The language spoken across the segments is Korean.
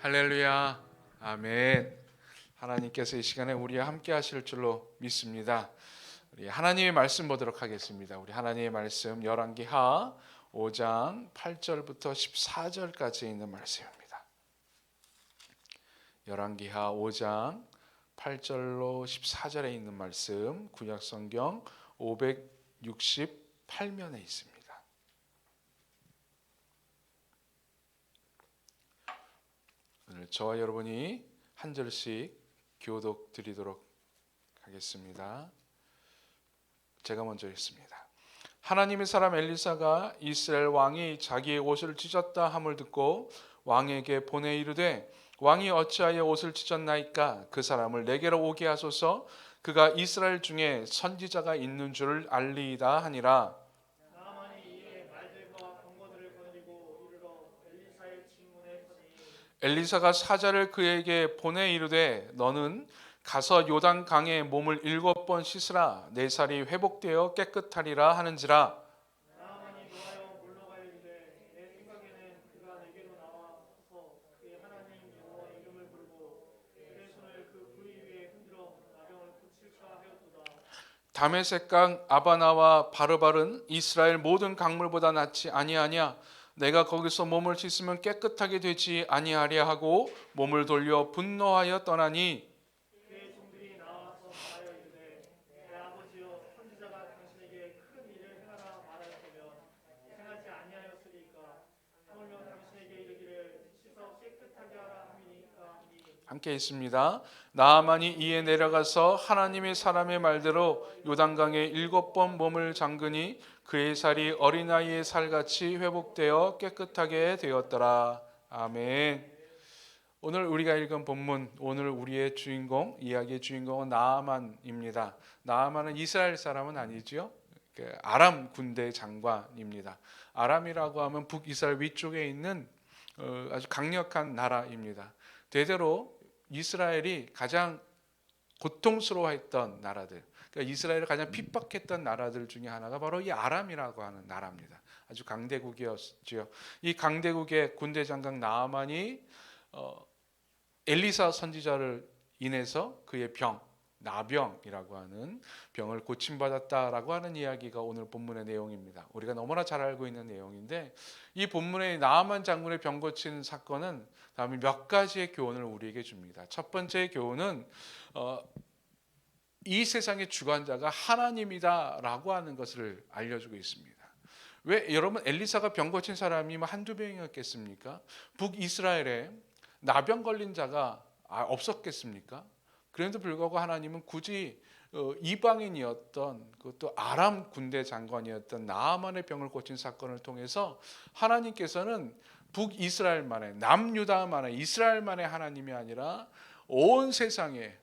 할렐루야. 아멘. 하나님께서 이 시간에 우리와 함께 하실 줄로 믿습니다. 우리 하나님의 말씀 보도록 하겠습니다. 우리 하나님의 말씀 열왕기하 5장 8절부터 14절까지 있는 말씀입니다. 열왕기하 5장 8절로 14절에 있는 말씀, 구약성경 568면에 있습니다. 오늘 저와 여러분이 한 절씩 교독 드리도록 하겠습니다. 제가 먼저 읽습니다. 하나님의 사람 엘리사가 이스라엘 왕이 자기의 옷을 찢었다 함을 듣고 왕에게 보내 이르되 왕이 어찌하여 옷을 찢었나이까? 그 사람을 내게로 오게 하소서. 그가 이스라엘 중에 선지자가 있는 줄을 알리이다 하니라. 엘리사가 사자를 그에게 보내 이르되 너는 가서 요단 강에 몸을 7번 씻으라. 내 살이 회복되어 깨끗하리라 하는지라. 다메섹강 아바나와 바르발은 이스라엘 모든 강물보다 낫지 아니하냐? 내가 거기서 몸을 씻으면 깨끗하게 되지 아니하랴 하고 몸을 돌려 분노하여 떠나니 함께 있습니다. 나아만이 이에 내려가서 하나님의 사람의 말대로 요단강에 7번 몸을 잠그니 그의 살이 어린아이의 살같이 회복되어 깨끗하게 되었더라. 아멘. 오늘 우리가 읽은 본문, 오늘 우리의 주인공, 이야기의 주인공은 나아만입니다. 나아만은 이스라엘 사람은 아니지요. 아람 군대 장관입니다. 아람이라고 하면 북이스라엘 위쪽에 있는 아주 강력한 나라입니다. 대대로 이스라엘이 가장 고통스러워했던 나라들, 그러니까 이스라엘을 가장 핍박했던 나라들 중에 하나가 바로 이 아람이라고 하는 나라입니다. 아주 강대국이었지요. 이 강대국의 군대 장관 나아만이 엘리사 선지자를 인해서 그의 병, 나병이라고 하는 병을 고침받았다라고 하는 이야기가 오늘 본문의 내용입니다. 우리가 너무나 잘 알고 있는 내용인데 이 본문의 나아만 장군의 병 고친 사건은 다음에 몇 가지의 교훈을 우리에게 줍니다. 첫 번째 교훈은 이 세상의 주관자가 하나님이다라고 하는 것을 알려주고 있습니다. 왜 여러분 엘리사가 병 고친 사람이 한두 명이었겠습니까? 북이스라엘에 나병 걸린 자가 없었겠습니까? 그런데도 불구하고 하나님은 굳이 이방인이었던 그것도 아람 군대 장관이었던 나아만의 병을 고친 사건을 통해서 하나님께서는 북이스라엘만의 남유다만의 이스라엘만의 하나님이 아니라 온 세상의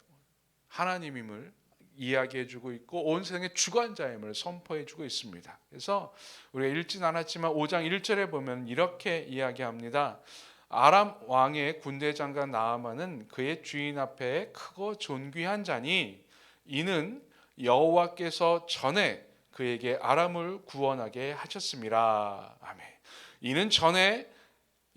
하나님임을 이야기해주고 있고 온 세상의 주관자임을 선포해주고 있습니다. 그래서 우리가 읽진 않았지만 5장 1절에 보면 이렇게 이야기합니다. 아람 왕의 군대 장관 나아만은 그의 주인 앞에 크고 존귀한 자니 이는 여호와께서 전에 그에게 아람을 구원하게 하셨습니다. 아멘. 이는 전에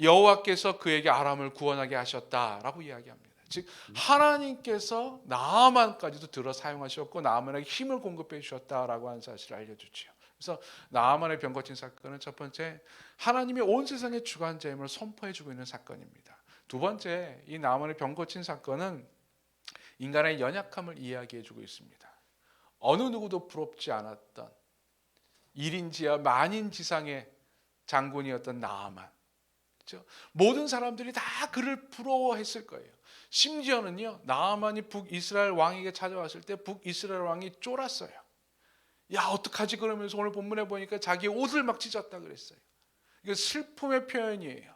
여호와께서 그에게 아람을 구원하게 하셨다라고 이야기합니다. 즉 하나님께서 나아만까지도 들어 사용하셨고 나아만에게 힘을 공급해 주셨다라고 하는 사실을 알려주죠. 그래서 나아만의 병 고친 사건은 첫 번째 하나님이 온 세상의 주관자임을 선포해주고 있는 사건입니다. 두 번째 이 나아만의 병 고친 사건은 인간의 연약함을 이야기해주고 있습니다. 어느 누구도 부럽지 않았던 1인지하 만인지상의 장군이었던 나아만, 그렇죠? 모든 사람들이 다 그를 부러워했을 거예요. 심지어는요 나아만이 북이스라엘 왕에게 찾아왔을 때 북이스라엘 왕이 쫄았어요. 야 어떡하지 그러면서 오늘 본문에 보니까 자기의 옷을 막 찢었다 그랬어요. 이거 슬픔의 표현이에요.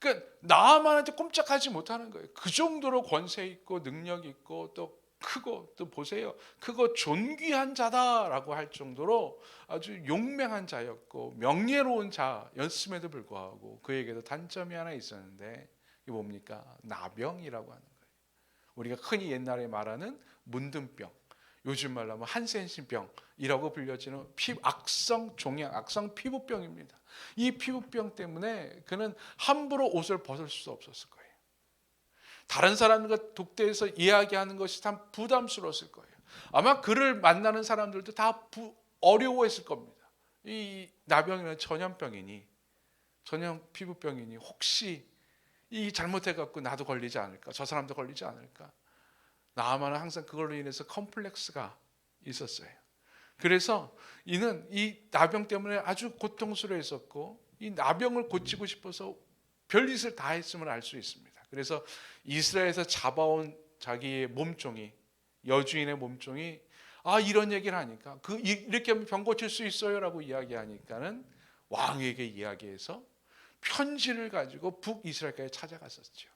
그러니까 나아만한테 꼼짝하지 못하는 거예요. 그 정도로 권세 있고 능력 있고 또 크고 또 보세요. 크고 존귀한 자다라고 할 정도로 아주 용맹한 자였고 명예로운 자였음에도 불구하고 그에게도 단점이 하나 있었는데 이게 뭡니까? 나병이라고 하는 거예요. 우리가 흔히 옛날에 말하는 문둥병, 요즘 말로 하면 한센신병이라고 불려지는 악성 종양, 악성 피부병입니다. 이 피부병 때문에 그는 함부로 옷을 벗을 수 없었을 거예요. 다른 사람과 독대해서 이야기하는 것이 참 부담스러웠을 거예요. 아마 그를 만나는 사람들도 다 어려워했을 겁니다. 이 나병이나 전염병이니 전염 피부병이니 혹시 이 잘못해갖고 나도 걸리지 않을까, 저 사람도 걸리지 않을까. 나아만은 항상 그걸로 인해서 컴플렉스가 있었어요. 그래서 이는 이 나병 때문에 아주 고통스러워했었고 이 나병을 고치고 싶어서 별짓을 다 했음을 알 수 있습니다. 그래서 이스라엘에서 잡아온 자기의 몸종이, 여주인의 몸종이 이런 얘기를 하니까 이렇게 하면 병 고칠 수 있어요라고 이야기하니까는 왕에게 이야기해서 편지를 가지고 북이스라엘까지 찾아갔었죠.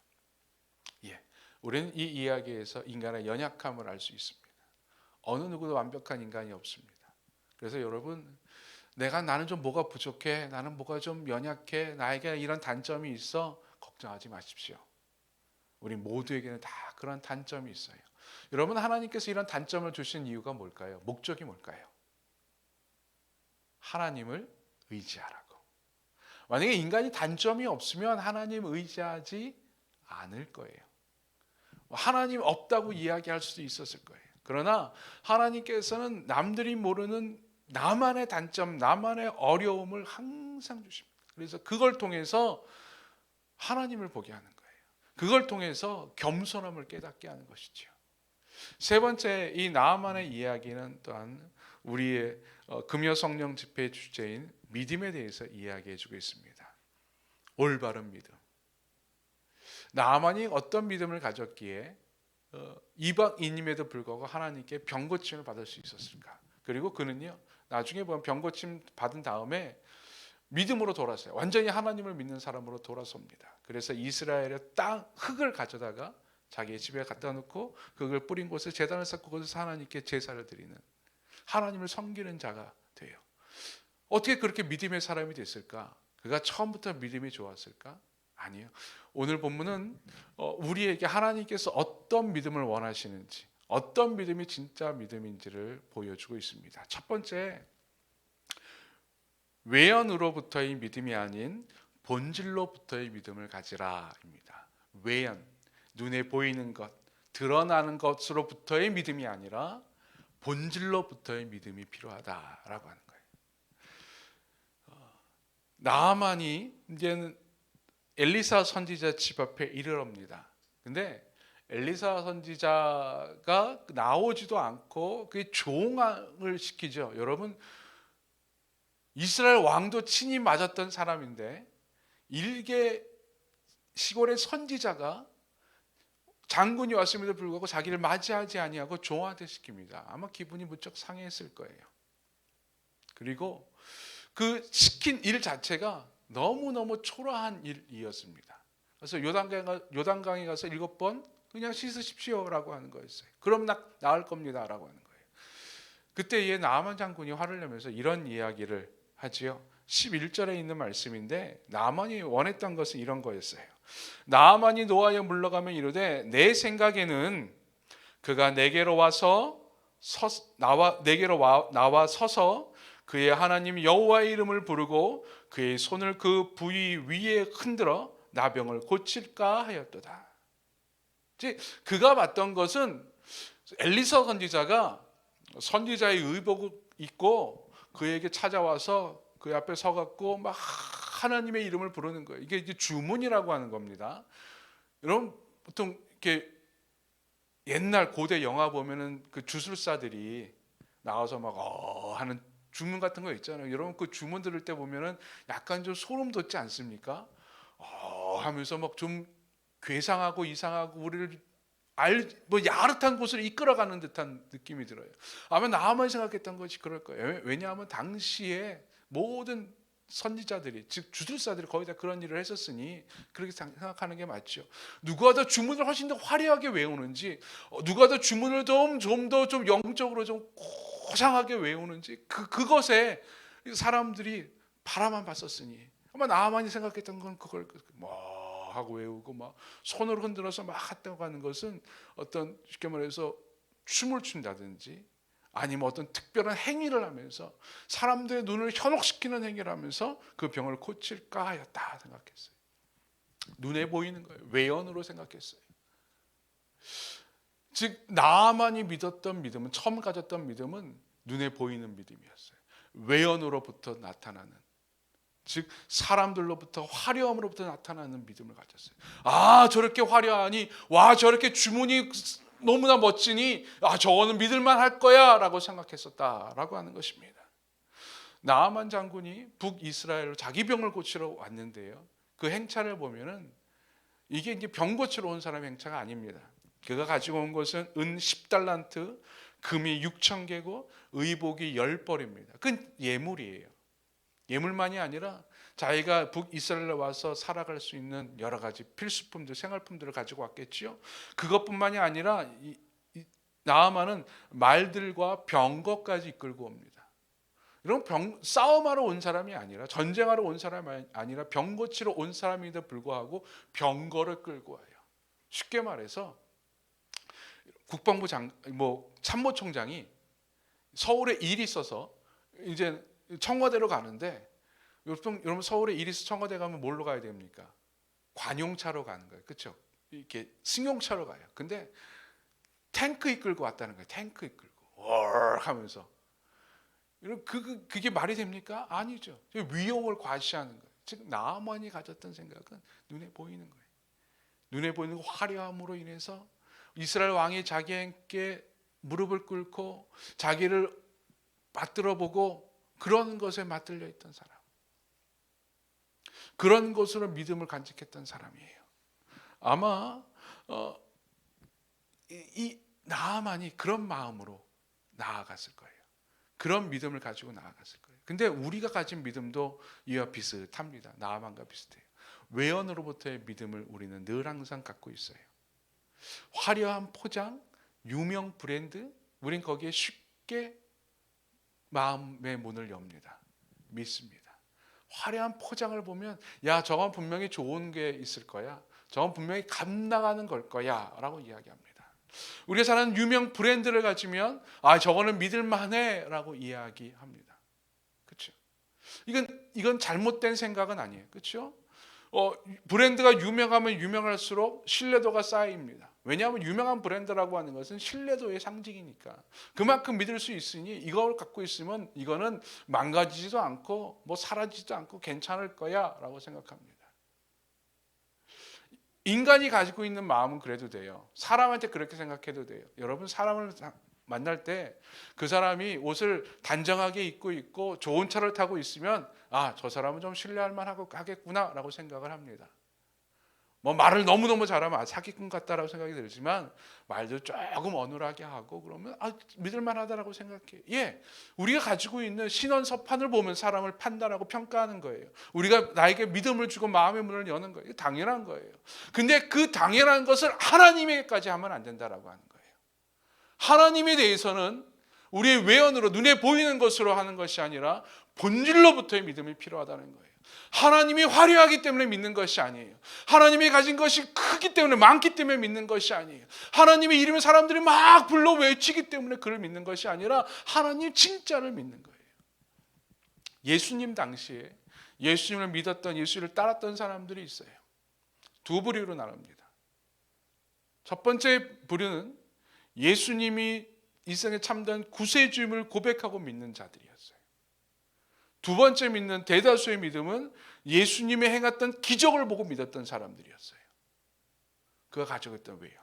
예, 우리는 이 이야기에서 인간의 연약함을 알 수 있습니다. 어느 누구도 완벽한 인간이 없습니다. 그래서 여러분, 나는 좀 뭐가 부족해, 나는 뭐가 좀 연약해, 나에게 이런 단점이 있어, 걱정하지 마십시오. 우리 모두에게는 다 그런 단점이 있어요. 여러분, 하나님께서 이런 단점을 주신 이유가 뭘까요? 목적이 뭘까요? 하나님을 의지하라고. 만약에 인간이 단점이 없으면 하나님 의지하지 않을 거예요. 하나님 없다고 이야기할 수도 있었을 거예요. 그러나 하나님께서는 남들이 모르는 나만의 단점, 나만의 어려움을 항상 주십니다. 그래서 그걸 통해서 하나님을 보게 하는 거예요. 그걸 통해서 겸손함을 깨닫게 하는 것이죠. 세 번째, 이 나아만의 이야기는 또한 우리의 금요 성령 집회의 주제인 믿음에 대해서 이야기해 주고 있습니다. 올바른 믿음. 나아만이 어떤 믿음을 가졌기에 이방인임에도 불구하고 하나님께 병고침을 받을 수 있었을까? 그리고 그는요, 나중에 보면 병고침 받은 다음에 믿음으로 돌아서요. 완전히 하나님을 믿는 사람으로 돌아섭니다. 그래서 이스라엘의 땅 흙을 가져다가 자기의 집에 갖다 놓고 흙을 뿌린 곳에 제단을 쌓고 거기서 하나님께 제사를 드리는, 하나님을 섬기는 자가 돼요. 어떻게 그렇게 믿음의 사람이 됐을까? 그가 처음부터 믿음이 좋았을까? 아니요. 오늘 본문은 우리에게 하나님께서 어떤 믿음을 원하시는지, 어떤 믿음이 진짜 믿음인지를 보여주고 있습니다. 첫 번째, 외연으로부터의 믿음이 아닌 본질로부터의 믿음을 가지라입니다. 외연, 눈에 보이는 것, 드러나는 것으로부터의 믿음이 아니라 본질로부터의 믿음이 필요하다라고 하는 거예요. 나아만이 이제는 엘리사 선지자 집 앞에 이르럽니다. 근데 엘리사 선지자가 나오지도 않고 그게 조응을 시키죠. 여러분, 이스라엘 왕도 친히 맞았던 사람인데 일개 시골의 선지자가 장군이 왔음에도 불구하고 자기를 맞이하지 아니하고 조화대 시킵니다. 아마 기분이 무척 상했을 거예요. 그리고 그 시킨 일 자체가 너무너무 초라한 일이었습니다. 그래서 요단강에 가서 7번 그냥 씻으십시오라고 하는 거였어요. 그럼 나을 겁니다라고 하는 거예요. 그때 나아만 장군이 화를 내면서 이런 이야기를 하지요. 11절에 있는 말씀인데 나아만이 원했던 것은 이런 거였어요. 나아만이 노하여 물러가며 이르되 내 생각에는 그가 내게로 나와 서서 그의 하나님 여호와의 이름을 부르고 그의 손을 그 부위 위에 흔들어 나병을 고칠까 하였도다. 그가 봤던 것은 엘리사 선지자가 선지자의 의복을 입고 그에게 찾아와서 그 앞에 서갖고 막 하나님의 이름을 부르는 거예요. 이게 이제 주문이라고 하는 겁니다. 여러분, 보통 이렇게 옛날 고대 영화 보면은 그 주술사들이 나와서 막 하는 주문 같은 거 있잖아요. 여러분, 그 주문 들을 때 보면은 약간 좀 소름 돋지 않습니까? 하면서 막 좀 괴상하고 이상하고 우리를 야릇한 곳으로 이끌어가는 듯한 느낌이 들어요. 아마 나만 생각했던 것이 그럴 거예요. 왜냐하면 당시에 모든 선지자들이, 즉 주술사들이 거의 다 그런 일을 했었으니 그렇게 생각하는 게 맞죠. 누가 더 주문을 훨씬 더 화려하게 외우는지, 누가 더 주문을 좀 더 좀 영적으로 좀 고상하게 외우는지, 그것에 사람들이 바라만 봤었으니 아마 나만이 생각했던 건 그걸 하고 외우고 막 손으로 흔들어서 막 했다고 하는 것은 어떤 쉽게 말해서 춤을 춘다든지 아니면 어떤 특별한 행위를 하면서 사람들의 눈을 현혹시키는 행위를 하면서 그 병을 고칠까 하였다 생각했어요. 눈에 보이는 거예요. 외연으로 생각했어요. 즉 나만이 믿었던 믿음은, 처음 가졌던 믿음은 눈에 보이는 믿음이었어요. 외연으로부터 나타나는, 즉 사람들로부터, 화려함으로부터 나타나는 믿음을 가졌어요. 아, 저렇게 화려하니, 와, 저렇게 주문이 너무나 멋지니, 아, 저거는 믿을만 할 거야 라고 생각했었다라고 하는 것입니다. 나아만 장군이 북이스라엘로 자기 병을 고치러 왔는데요, 그 행차를 보면은 이게 이제 병 고치러 온 사람의 행차가 아닙니다. 그가 가지고 온 것은 은 10달란트, 금이 6,000개고 의복이 10벌입니다. 그건 예물이에요. 예물만이 아니라 자기가 북이스라엘에 와서 살아갈 수 있는 여러 가지 필수품들, 생활품들을 가지고 왔겠지요. 그것뿐만이 아니라 나아만은 말들과 병거까지 이끌고 옵니다. 이런 싸움하러 온 사람이 아니라, 전쟁하러 온 사람이 아니라 병 고치러 온 사람인데도 불구하고 병거를 끌고 와요. 쉽게 말해서 국방부 참모총장이 서울에 일이 있어서 이제 청와대로 가는데, 여러분 서울에 일이 있어 청와대 가면 뭘로 가야 됩니까? 관용차로 가는 거예요. 그렇죠? 이렇게 승용차로 가요. 근데 탱크 이끌고 왔다는 거예요. 탱크 이끌고 월 하면서. 그게 말이 됩니까? 아니죠. 위용을 과시하는 거예요. 즉 나아만이 가졌던 생각은 눈에 보이는 거예요. 눈에 보이는 화려함으로 인해서 이스라엘 왕이 자기에게 무릎을 꿇고 자기를 맞들어 보고 그런 것에 맞들려 있던 사람, 그런 것으로 믿음을 간직했던 사람이에요. 아마 이 나아만이 그런 마음으로 나아갔을 거예요. 그런 믿음을 가지고 나아갔을 거예요. 근데 우리가 가진 믿음도 이와 비슷합니다. 나아만과 비슷해요. 외연으로부터의 믿음을 우리는 늘 항상 갖고 있어요. 화려한 포장, 유명 브랜드, 우린 거기에 쉽게 마음의 문을 엽니다. 믿습니다. 화려한 포장을 보면, 야, 저건 분명히 좋은 게 있을 거야, 저건 분명히 값 나가는 걸 거야 라고 이야기합니다. 우리가 사는 유명 브랜드를 가지면, 아, 저거는 믿을만해 라고 이야기합니다. 그렇죠? 이건 잘못된 생각은 아니에요. 그렇죠? 브랜드가 유명하면 유명할수록 신뢰도가 쌓입니다. 왜냐하면 유명한 브랜드라고 하는 것은 신뢰도의 상징이니까. 그만큼 믿을 수 있으니 이걸 갖고 있으면 이거는 망가지지도 않고 뭐 사라지지도 않고 괜찮을 거야 라고 생각합니다. 인간이 가지고 있는 마음은 그래도 돼요. 사람한테 그렇게 생각해도 돼요. 여러분, 사람을 만날 때 그 사람이 옷을 단정하게 입고 있고 좋은 차를 타고 있으면, 아, 저 사람은 좀 신뢰할 만하겠구나 라고 생각을 합니다. 뭐 말을 너무너무 잘하면 사기꾼 같다라고 생각이 들지만, 말도 조금 어눌하게 하고 그러면 믿을 만하다라고 생각해요. 예, 우리가 가지고 있는 신원서판을 보면 사람을 판단하고 평가하는 거예요. 우리가 나에게 믿음을 주고 마음의 문을 여는 거예요. 당연한 거예요. 근데 그 당연한 것을 하나님에게까지 하면 안 된다라고 하는 거예요. 하나님에 대해서는 우리의 외연으로 눈에 보이는 것으로 하는 것이 아니라 본질로부터의 믿음이 필요하다는 거예요. 하나님이 화려하기 때문에 믿는 것이 아니에요. 하나님이 가진 것이 크기 때문에, 많기 때문에 믿는 것이 아니에요. 하나님의 이름을 사람들이 막 불러 외치기 때문에 그를 믿는 것이 아니라 하나님 진짜를 믿는 거예요. 예수님 당시에 예수님을 믿었던, 예수를 따랐던 사람들이 있어요. 두 부류로 나눕니다. 첫 번째 부류는 예수님이 이 세상에 참된 구세주임을 고백하고 믿는 자들이었어요. 두 번째 믿는 대다수의 믿음은 예수님이 행했던 기적을 보고 믿었던 사람들이었어요. 그가 가지고 있던 외연.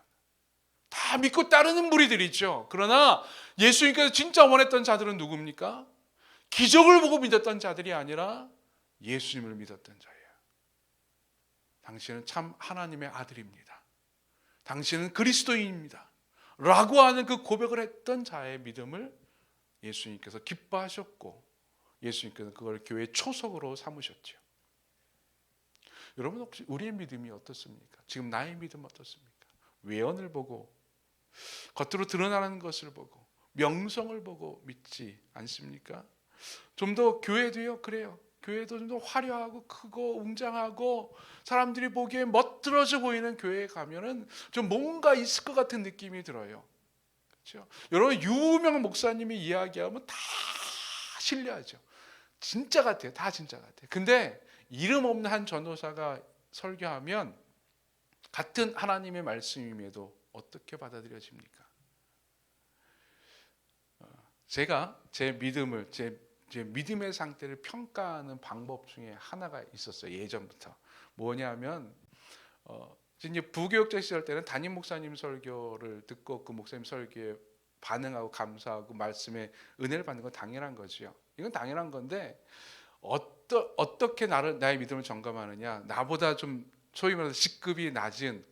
다 믿고 따르는 무리들이죠. 그러나 예수님께서 진짜 원했던 자들은 누굽니까? 기적을 보고 믿었던 자들이 아니라 예수님을 믿었던 자예요. 당신은 참 하나님의 아들입니다. 당신은 그리스도인입니다. 라고 하는 그 고백을 했던 자의 믿음을 예수님께서 기뻐하셨고, 예수님께서 그걸 교회의 초석으로 삼으셨죠. 여러분, 혹시 우리의 믿음이 어떻습니까? 지금 나의 믿음 어떻습니까? 외연을 보고, 겉으로 드러나는 것을 보고, 명성을 보고 믿지 않습니까? 좀 더 교회도요, 그래요. 교회도 좀 더 화려하고 크고 웅장하고 사람들이 보기에 멋들어져 보이는 교회에 가면은 좀 뭔가 있을 것 같은 느낌이 들어요. 그렇죠? 여러분, 유명한 목사님이 이야기하면 다 신뢰하죠. 진짜 같아요. 다 진짜 같아요. 근데 이름 없는 한 전도사가 설교하면 같은 하나님의 말씀임에도 어떻게 받아들여집니까? 제가 제 믿음을 제 믿음의 상태를 평가하는 방법 중에 하나가 있었어요. 예전부터 뭐냐면 이제 부교육자 시절 때는 담임 목사님 설교를 듣고 그 목사님 설교에 반응하고 감사하고 말씀에 은혜를 받는 건 당연한 거죠. 이건 당연한 건데 어떻게 나의 믿음을 점검하느냐? 나보다 좀 소위 말해서 직급이 낮은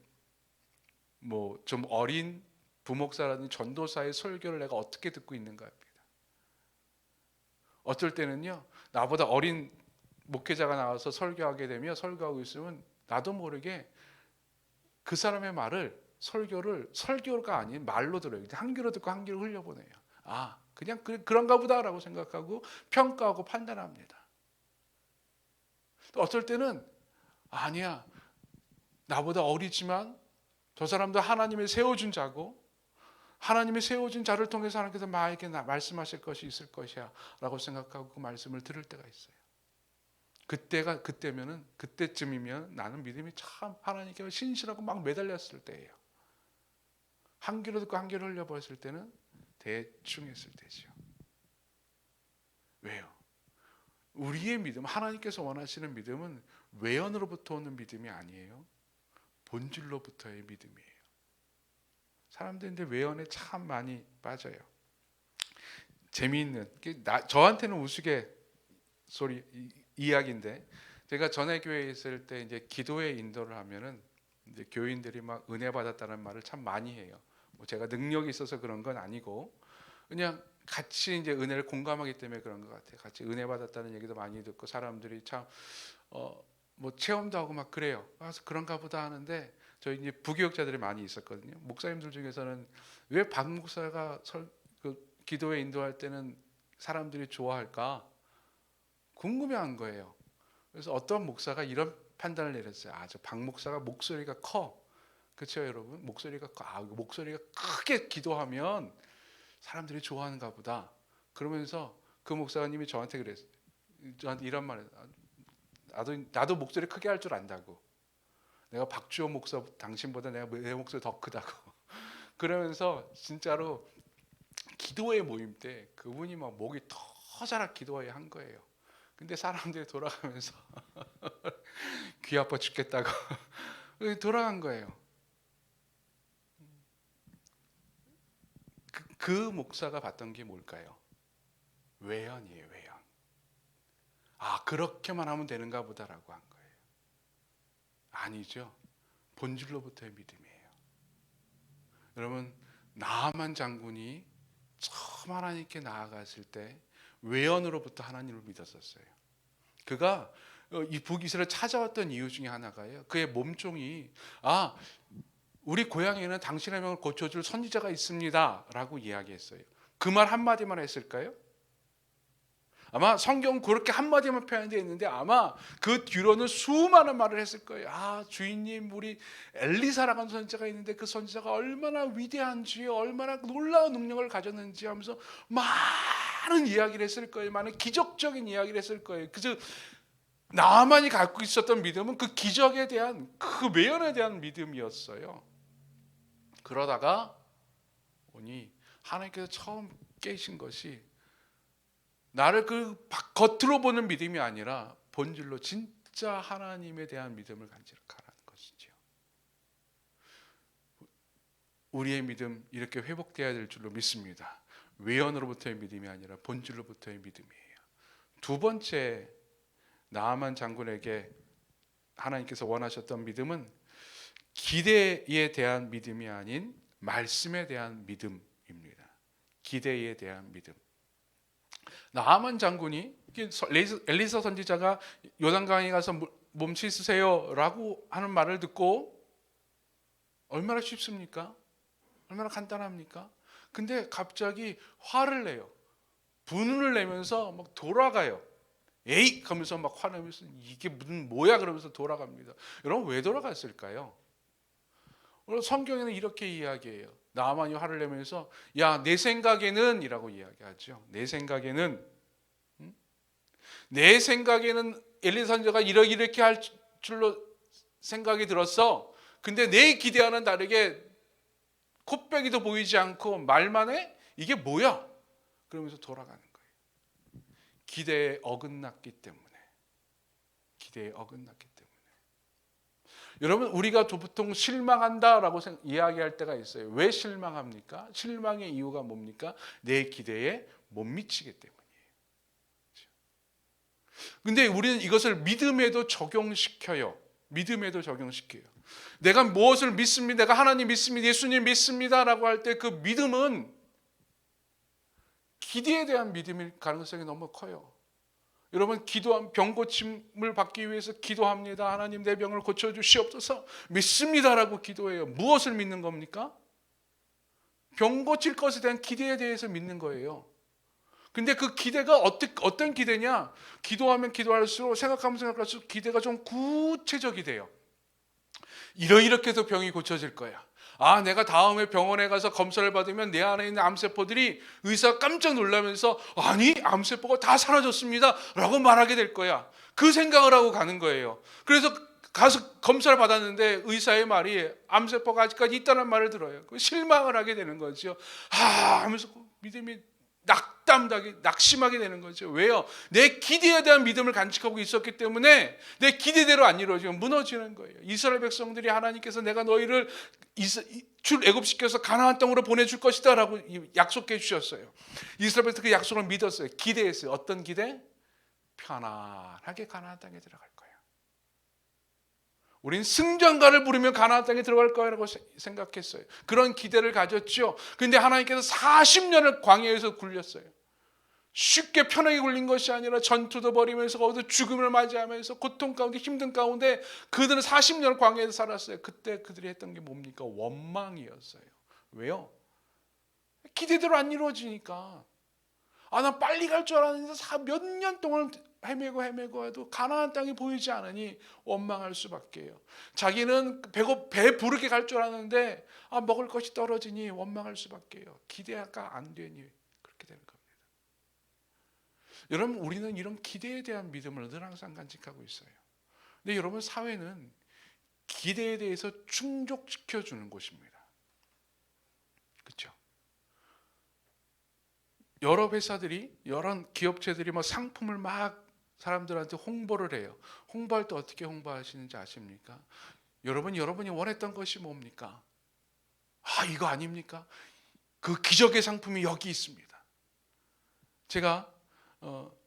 뭐 좀 어린 부목사라든지 전도사의 설교를 내가 어떻게 듣고 있는가입니다. 어떨 때는요, 나보다 어린 목회자가 나와서 설교하게 되면 설교하고 있으면 나도 모르게 그 사람의 말을 설교가 아닌 말로 들어요. 한 귀로 듣고 한 귀로 흘려보내요. 아, 그냥 그런가 보다라고 생각하고 평가하고 판단합니다. 또 어떨 때는 아니야, 나보다 어리지만 저 사람도 하나님이 세워준 자고 하나님이 세워준 자를 통해서 하나님께서 나에게 말씀하실 것이 있을 것이야 라고 생각하고 그 말씀을 들을 때가 있어요. 그때쯤이면 나는 믿음이 참 하나님께 신실하고 막 매달렸을 때예요. 한 귀로 듣고 한 귀로 흘려버렸을 때는 대충 했을 때죠. 왜요? 우리의 믿음, 하나님께서 원하시는 믿음은 외연으로부터 오는 믿음이 아니에요. 본질로부터의 믿음이에요. 사람들이 근데 외연에 참 많이 빠져요. 재미있는, 저한테는 우스갯소리 이야기인데, 제가 전에 교회에 있을 때 이제 기도회 인도를 하면은 이제 교인들이 막 은혜 받았다는 말을 참 많이 해요. 뭐 제가 능력이 있어서 그런 건 아니고 그냥 같이 이제 은혜를 공감하기 때문에 그런 것 같아요. 같이 은혜 받았다는 얘기도 많이 듣고 사람들이 참 뭐 체험도 하고 막 그래요. 그래서 그런가 보다 하는데 저희 이제 부교육자들이 많이 있었거든요. 목사님들 중에서는 왜 박 목사가 기도회 인도할 때는 사람들이 좋아할까 궁금해한 거예요. 그래서 어떤 목사가 이런 판단을 내렸어요. 아, 저 박 목사가 목소리가 커. 그렇죠, 여러분? 목소리가 커. 아, 목소리가 크게 기도하면 사람들이 좋아하는가 보다. 그러면서 그 목사님이 저한테 그랬어요. 저한테 이런 말을 나도 목소리 크게 할 줄 안다고. 내가 박주호 목사 당신보다 내 목소리 더 크다고. 그러면서 진짜로 기도회 모임 때 그분이 막 목이 터져라 기도회 한 거예요. 근데 사람들이 돌아가면서 귀 아파 죽겠다고 돌아간 거예요. 그 목사가 봤던 게 뭘까요? 외연이에요, 외연. 아, 그렇게만 하면 되는가 보다라고 한 거예요. 아니죠. 본질로부터의 믿음이에요. 여러분, 나아만 장군이 처음 하나님께 나아갔을 때 외연으로부터 하나님을 믿었었어요. 그가 이 북이스라엘 찾아왔던 이유 중에 하나가요. 그의 몸종이 우리 고향에는 당신의 명을 고쳐줄 선지자가 있습니다 라고 이야기했어요. 그 말 한마디만 했을까요? 아마 성경 그렇게 한마디만 표현되어 있는데 아마 그 뒤로는 수많은 말을 했을 거예요. 아, 주인님, 우리 엘리사라는 선지자가 있는데 그 선지자가 얼마나 위대한지요, 얼마나 놀라운 능력을 가졌는지 하면서 많은 이야기를 했을 거예요. 많은 기적적인 이야기를 했을 거예요. 그래서 나만이 갖고 있었던 믿음은 그 기적에 대한, 그 외연에 대한 믿음이었어요. 그러다가 보니 하나님께서 처음 깨신 것이 나를 그 겉으로 보는 믿음이 아니라 본질로 진짜 하나님에 대한 믿음을 가지라는 것이죠. 우리의 믿음 이렇게 회복되어야 될 줄로 믿습니다. 외연으로부터의 믿음이 아니라 본질로부터의 믿음이에요. 두 번째, 나아만 장군에게 하나님께서 원하셨던 믿음은 기대에 대한 믿음이 아닌 말씀에 대한 믿음입니다. 기대에 대한 믿음. 나아만 장군이 엘리사 선지자가 요단강에 가서 몸 씻으세요 라고 하는 말을 듣고 얼마나 쉽습니까? 얼마나 간단합니까? 근데 갑자기 화를 내요. 분을 내면서 막 돌아가요. 에이! 하면서 막 화내면서 이게 무슨 뭐야 그러면서 돌아갑니다. 여러분, 왜 돌아갔을까요? 성경에는 이렇게 이야기해요. 나아만이 화를 내면서 야, 내 생각에는 이라고 이야기하죠. 내 생각에는 엘리사 선지자가 이렇게 할 줄로 생각이 들었어. 근데 내 기대와는 다르게 코빼기도 보이지 않고 말만 해? 이게 뭐야? 그러면서 돌아가는 거예요. 기대에 어긋났기 때문에. 기대에 어긋났기 때문에. 여러분, 우리가 보통 실망한다라고 이야기할 때가 있어요. 왜 실망합니까? 실망의 이유가 뭡니까? 내 기대에 못 미치기 때문이에요. 근데 우리는 이것을 믿음에도 적용시켜요. 믿음에도 적용시켜요. 내가 무엇을 믿습니다. 내가 하나님 믿습니다. 예수님 믿습니다라고 할 때 그 믿음은 기대에 대한 믿음일 가능성이 너무 커요. 여러분, 병 고침을 받기 위해서 기도합니다. 하나님 내 병을 고쳐주시옵소서. 믿습니다라고 기도해요. 무엇을 믿는 겁니까? 병 고칠 것에 대한 기대에 대해서 믿는 거예요. 근데 그 기대가 어떤 기대냐? 기도하면 기도할수록, 생각하면 생각할수록 기대가 좀 구체적이 돼요. 이렇게 해서 병이 고쳐질 거야. 아, 내가 다음에 병원에 가서 검사를 받으면 내 안에 있는 암세포들이, 의사가 깜짝 놀라면서 아니 암세포가 다 사라졌습니다 라고 말하게 될 거야. 그 생각을 하고 가는 거예요. 그래서 가서 검사를 받았는데 의사의 말이 암세포가 아직까지 있다는 말을 들어요. 실망을 하게 되는 거죠. 하면서 믿음이 낙심하게 되는 거죠. 왜요? 내 기대에 대한 믿음을 간직하고 있었기 때문에 내 기대대로 안 이루어지면 무너지는 거예요. 이스라엘 백성들이 하나님께서 내가 너희를 출애굽시켜서 가나안 땅으로 보내줄 것이다 라고 약속해 주셨어요. 이스라엘 백성들 그 약속을 믿었어요. 기대했어요. 어떤 기대? 편안하게 가나안 땅에 들어갈 거예요. 우린 승전가를 부르면 가나안 땅에 들어갈 거라고 생각했어요. 그런 기대를 가졌죠. 그런데 하나님께서 40년을 광야에서 굴렸어요. 쉽게 편하게 굴린 것이 아니라 전투도 벌이면서 거기서 죽음을 맞이하면서 고통 가운데 힘든 가운데 그들은 40년을 광야에서 살았어요. 그때 그들이 했던 게 뭡니까? 원망이었어요. 왜요? 기대대로 안 이루어지니까. 난 빨리 갈 줄 알았는데 몇 년 동안 헤매고 해도 가나안 땅이 보이지 않으니 원망할 수밖에요. 자기는 배 부르게 갈 줄 알았는데 먹을 것이 떨어지니 원망할 수밖에요. 기대가 안 되니 그렇게 되는 겁니다. 여러분, 우리는 이런 기대에 대한 믿음을 늘 항상 간직하고 있어요. 근데 여러분, 사회는 기대에 대해서 충족시켜주는 곳입니다. 그렇죠? 여러 회사들이, 여러 기업체들이 상품을 막 사람들한테 홍보를 해요. 홍보할 때 어떻게 홍보하시는지 아십니까? 여러분이 원했던 것이 뭡니까? 이거 아닙니까? 그 기적의 상품이 여기 있습니다. 제가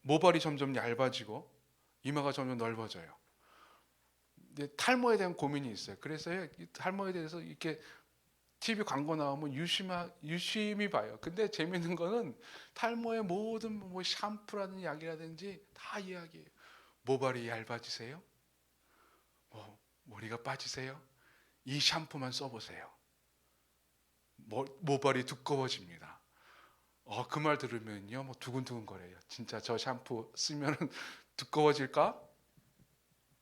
모발이 점점 얇아지고 이마가 점점 넓어져요. 근데 탈모에 대한 고민이 있어요. 그래서 탈모에 대해서 이렇게 TV 광고 나오면 유심히 봐요. 근데 재밌는 거는 탈모의 모든 샴푸라든지 약이라든지 다 이야기해요. 모발이 얇아지세요? 머리가 빠지세요? 이 샴푸만 써보세요. 모발이 두꺼워집니다. 그 말 들으면요, 두근두근 거려요. 진짜 저 샴푸 쓰면 두꺼워질까?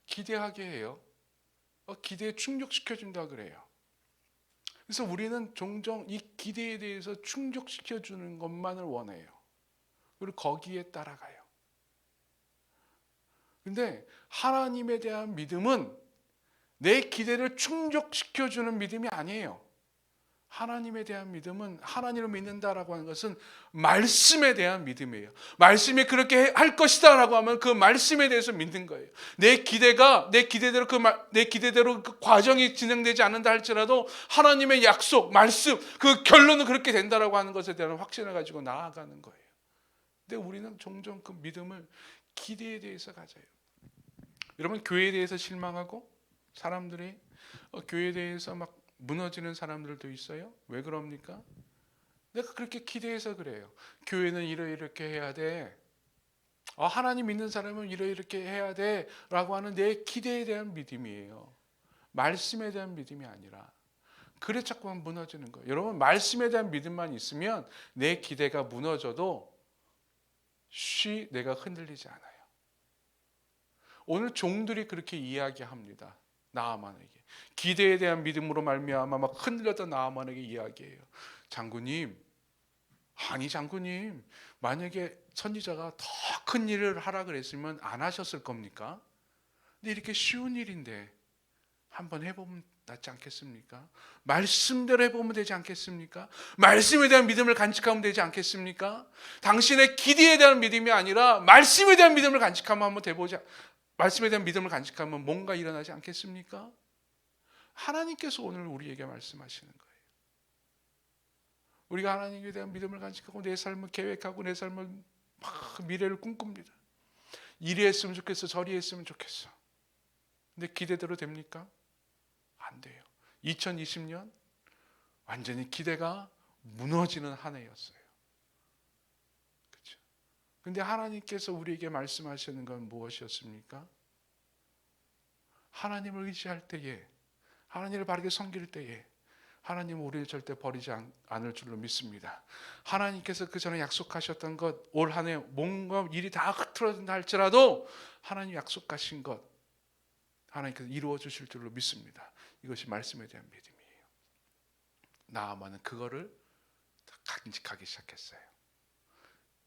기대하게 해요. 기대에 충족시켜준다 그래요. 그래서 우리는 종종 이 기대에 대해서 충족시켜주는 것만을 원해요. 그리고 거기에 따라가요. 근데 하나님에 대한 믿음은 내 기대를 충족시켜주는 믿음이 아니에요. 하나님에 대한 믿음은, 하나님을 믿는다라고 하는 것은 말씀에 대한 믿음이에요. 말씀이 그렇게 할 것이다 라고 하면 그 말씀에 대해서 믿는 거예요. 내 기대대로 그 과정이 진행되지 않는다 할지라도 하나님의 약속, 말씀, 그 결론은 그렇게 된다라고 하는 것에 대한 확신을 가지고 나아가는 거예요. 근데 우리는 종종 그 믿음을 기대에 대해서 가져요. 여러분, 교회에 대해서 실망하고 사람들이 교회에 대해서 무너지는 사람들도 있어요. 왜 그럽니까? 내가 그렇게 기대해서 그래요. 교회는 이렇게 해야 돼. 하나님 믿는 사람은 이렇게 해야 돼 라고 하는 내 기대에 대한 믿음이에요. 말씀에 대한 믿음이 아니라. 그래 자꾸 무너지는 거예요. 여러분, 말씀에 대한 믿음만 있으면 내 기대가 무너져도 내가 흔들리지 않아요. 오늘 종들이 그렇게 이야기합니다. 나아만에게 기대에 대한 믿음으로 말미암아 흔들렸던 나아만에게 이야기해요. 장군님, 만약에 선지자가 더 큰 일을 하라 그랬으면 안 하셨을 겁니까? 근데 이렇게 쉬운 일인데 한번 해보면 낫지 않겠습니까? 말씀대로 해보면 되지 않겠습니까? 말씀에 대한 믿음을 간직하면 되지 않겠습니까? 당신의 기대에 대한 믿음이 아니라 말씀에 대한 믿음을 간직하면 한번 돼보자. 말씀에 대한 믿음을 간직하면 뭔가 일어나지 않겠습니까? 하나님께서 오늘 우리에게 말씀하시는 거예요. 우리가 하나님에 대한 믿음을 간직하고 내 삶을 계획하고 내 삶을 막 미래를 꿈꿉니다. 이리 했으면 좋겠어, 저리 했으면 좋겠어. 근데 기대대로 됩니까? 안 돼요. 2020년 완전히 기대가 무너지는 한 해였어요. 그렇죠? 근데 하나님께서 우리에게 말씀하시는 건 무엇이었습니까? 하나님을 의지할 때에, 하나님을 바르게 섬길 때에 하나님은 우리를 절대 버리지 않을 줄로 믿습니다. 하나님께서 그 전에 약속하셨던 것, 올 한 해 뭔가 일이 다 흐트러진다 할지라도 하나님 약속하신 것 하나님께서 이루어 주실 줄로 믿습니다. 이것이 말씀에 대한 믿음이에요. 나아만은 그거를 간직하기 시작했어요.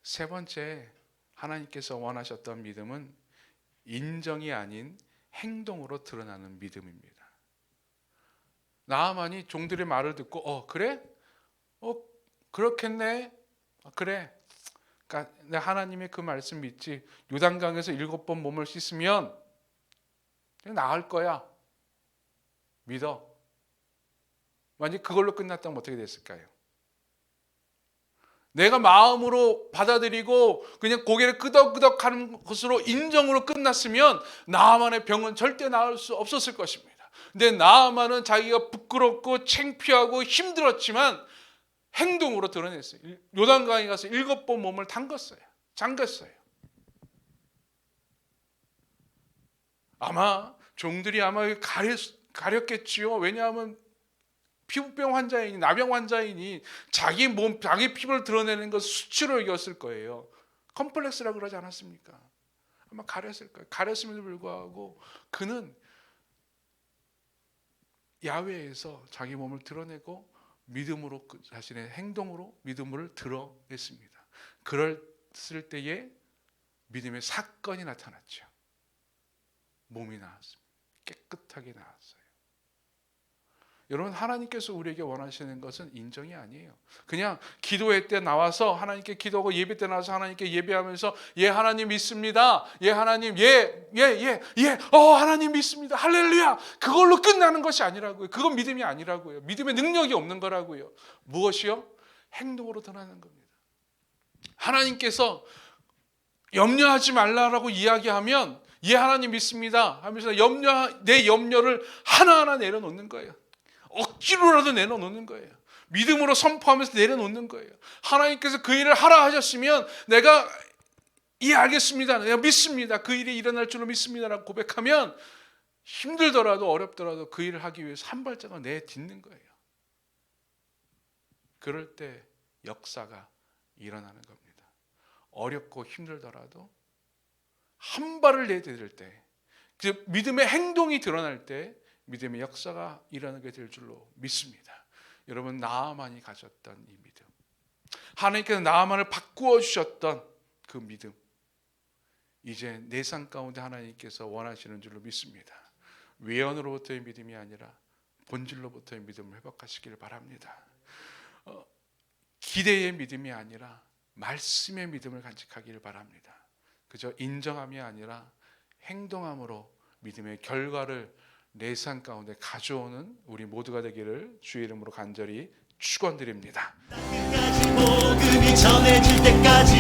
세 번째, 하나님께서 원하셨던 믿음은 인정이 아닌 행동으로 드러나는 믿음입니다. 나아만이 종들의 말을 듣고 그래? 그렇겠네? 그래. 그러니까 내 하나님의 그 말씀 믿지. 요단강에서 7번 몸을 씻으면 나을 거야. 믿어. 만약 그걸로 끝났다면 어떻게 됐을까요? 내가 마음으로 받아들이고 그냥 고개를 끄덕끄덕하는 것으로 인정으로 끝났으면 나아만의 병은 절대 나을 수 없었을 것입니다. 근데 나아만은 자기가 부끄럽고 창피하고 힘들었지만 행동으로 드러냈어요. 요단강에 가서 7번 몸을 잠갔어요. 아마 종들이 가렸겠지요. 왜냐하면 피부병 환자이니 나병 환자이니 자기 몸, 자기 피부를 드러내는 것 수치로 여겼을 거예요. 컴플렉스라고 그러지 않았습니까? 아마 가렸을 거예요. 가렸음에도 불구하고 그는 야훼에서 자기 몸을 드러내고 믿음으로 자신의 행동으로 믿음을 드러냈습니다. 그랬을 때에 믿음의 사건이 나타났죠. 몸이 나았습니다. 깨끗하게 나았어요. 여러분, 하나님께서 우리에게 원하시는 것은 인정이 아니에요. 그냥 기도회 때 나와서 하나님께 기도하고 예배 때 나와서 하나님께 예배하면서 예 하나님 믿습니다. 예 하나님 하나님 믿습니다. 할렐루야. 그걸로 끝나는 것이 아니라고요. 그건 믿음이 아니라고요. 믿음의 능력이 없는 거라고요. 무엇이요? 행동으로 드러나는 겁니다. 하나님께서 염려하지 말라라고 이야기하면 예 하나님 믿습니다 하면서 내 염려를 하나하나 내려놓는 거예요. 억지로라도 내려놓는 거예요. 믿음으로 선포하면서 내려놓는 거예요. 하나님께서 그 일을 하라 하셨으면 내가 알겠습니다. 내가 믿습니다. 그 일이 일어날 줄로 믿습니다라고 고백하면 힘들더라도 어렵더라도 그 일을 하기 위해서 한 발짝을 내딛는 거예요. 그럴 때 역사가 일어나는 겁니다. 어렵고 힘들더라도 한 발을 내디딜 때, 그 믿음의 행동이 드러날 때 믿음의 역사가 일어나게 될 줄로 믿습니다. 여러분, 나아만이 가졌던 이 믿음, 하나님께서 나아만을 바꾸어 주셨던 그 믿음, 이제 내 삶 가운데 하나님께서 원하시는 줄로 믿습니다. 외연으로부터의 믿음이 아니라 본질로부터의 믿음을 회복하시길 바랍니다. 기대의 믿음이 아니라 말씀의 믿음을 간직하기를 바랍니다. 그저 인정함이 아니라 행동함으로 믿음의 결과를 내 삶 가운데 가져오는 우리 모두가 되기를 주의 이름으로 간절히 축원드립니다. 복음이 전해질 때까지